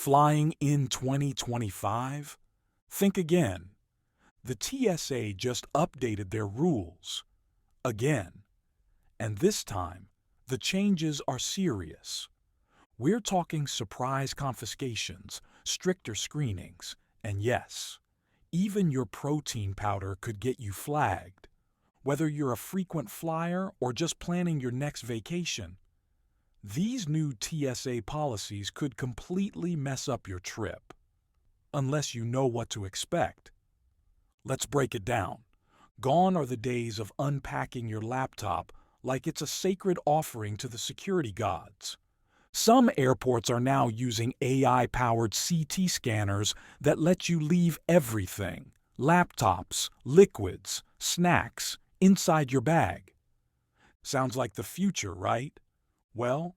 Flying in 2025? Think again. The TSA just updated their rules. Again. And this time, the changes are serious. We're talking surprise confiscations, stricter screenings, and yes, even your protein powder could get you flagged. Whether you're a frequent flyer or just planning your next vacation, these new TSA policies could completely mess up your trip, unless you know what to expect. Let's break it down. Gone are the days of unpacking your laptop like it's a sacred offering to the security gods. Some airports are now using AI-powered CT scanners that let you leave everything, laptops, liquids, snacks, inside your bag. Sounds like the future, right? Well,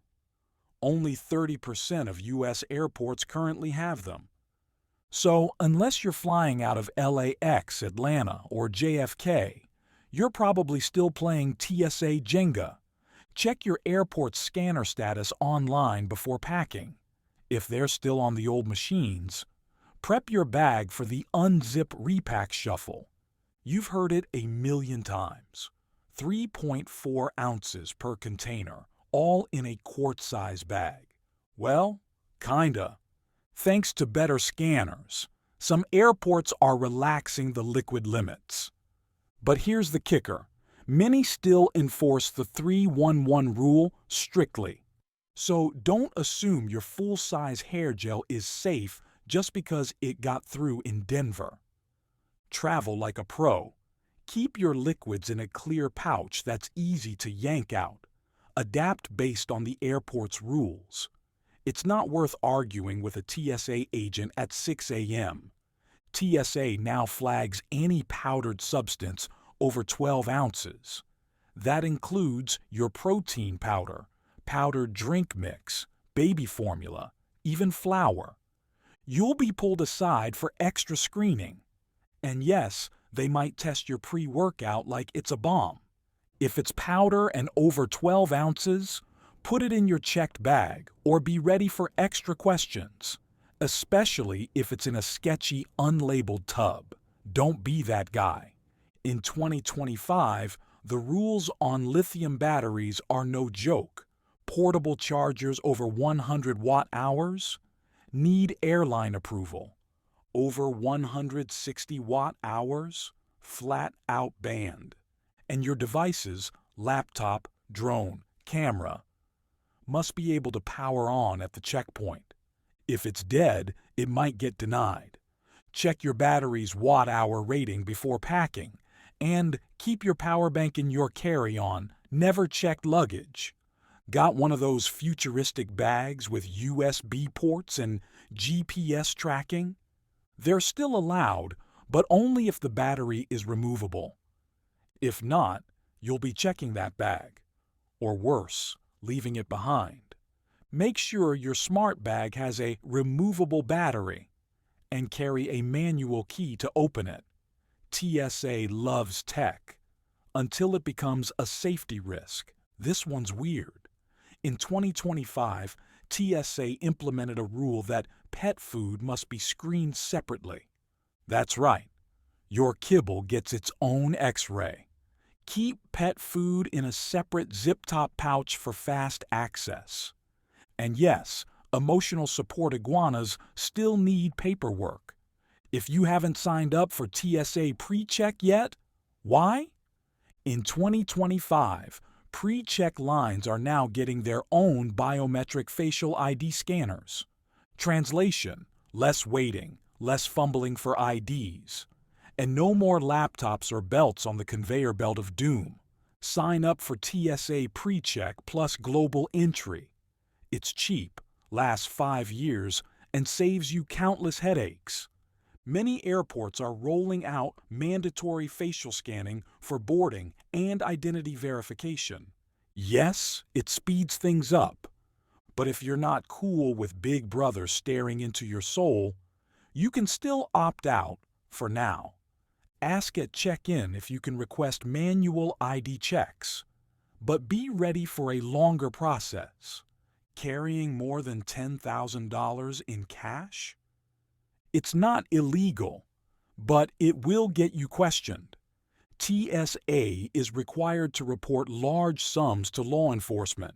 only 30% of U.S. airports currently have them. So, unless you're flying out of LAX, Atlanta, or JFK, you're probably still playing TSA Jenga. Check your airport scanner status online before packing. If they're still on the old machines, prep your bag for the unzip repack shuffle. You've heard it a million times. 3.4 ounces per container, all in a quart-size bag. Well, kinda. Thanks to better scanners, some airports are relaxing the liquid limits. But here's the kicker. Many still enforce the 311 rule strictly. So don't assume your full-size hair gel is safe just because it got through in Denver. Travel like a pro. Keep your liquids in a clear pouch that's easy to yank out. Adapt based on the airport's rules. It's not worth arguing with a TSA agent at 6 a.m. TSA now flags any powdered substance over 12 ounces. That includes your protein powder, powdered drink mix, baby formula, even flour. You'll be pulled aside for extra screening. And yes, they might test your pre-workout like it's a bomb. If it's powder and over 12 ounces, put it in your checked bag or be ready for extra questions, especially if it's in a sketchy, unlabeled tub. Don't be that guy. In 2025, the rules on lithium batteries are no joke. Portable chargers over 100 watt-hours need airline approval. Over 160 watt-hours, flat-out banned. And your devices, laptop, drone, camera, must be able to power on at the checkpoint. If it's dead, it might get denied. Check your battery's watt-hour rating before packing, and keep your power bank in your carry-on. Never check luggage. Got one of those futuristic bags with USB ports and GPS tracking? They're still allowed, but only if the battery is removable. If not, you'll be checking that bag. Or worse, leaving it behind. Make sure your smart bag has a removable battery and carry a manual key to open it. TSA loves tech until it becomes a safety risk. This one's weird. In 2025, TSA implemented a rule that pet food must be screened separately. That's right. Your kibble gets its own X-ray. Keep pet food in a separate zip-top pouch for fast access. And yes, emotional support iguanas still need paperwork. If you haven't signed up for TSA PreCheck yet, why? In 2025, PreCheck lines are now getting their own biometric facial ID scanners. Translation: less waiting, less fumbling for IDs. And no more laptops or belts on the conveyor belt of doom. Sign up for TSA PreCheck plus global entry. It's cheap, lasts 5 years, and saves you countless headaches. Many airports are rolling out mandatory facial scanning for boarding and identity verification. Yes, it speeds things up. But if you're not cool with Big Brother staring into your soul, you can still opt out for now. Ask at check-in if you can request manual ID checks. But be ready for a longer process. Carrying more than $10,000 in cash? It's not illegal, but it will get you questioned. TSA is required to report large sums to law enforcement.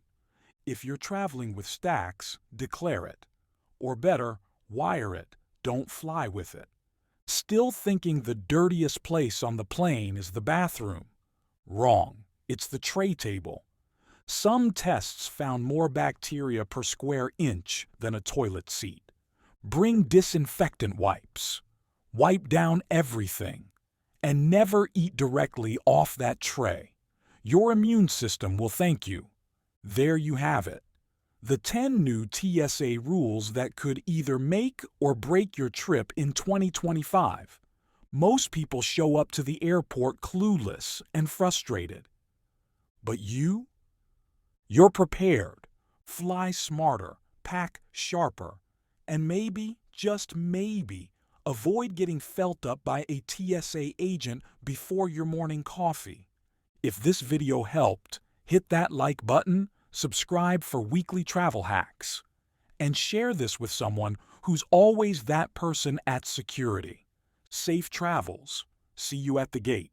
If you're traveling with stacks, declare it. Or better, wire it. Don't fly with it. Still thinking the dirtiest place on the plane is the bathroom? Wrong. It's the tray table. Some tests found more bacteria per square inch than a toilet seat. Bring disinfectant wipes. Wipe down everything. And never eat directly off that tray. Your immune system will thank you. There you have it. The 10 new TSA rules that could either make or break your trip in 2025. Most people show up to the airport clueless and frustrated. But you? You're prepared. Fly smarter, pack sharper, and maybe, just maybe, avoid getting felt up by a TSA agent before your morning coffee. If this video helped, hit that like button, subscribe for weekly travel hacks, and share this with someone who's always that person at security. Safe travels. See you at the gate.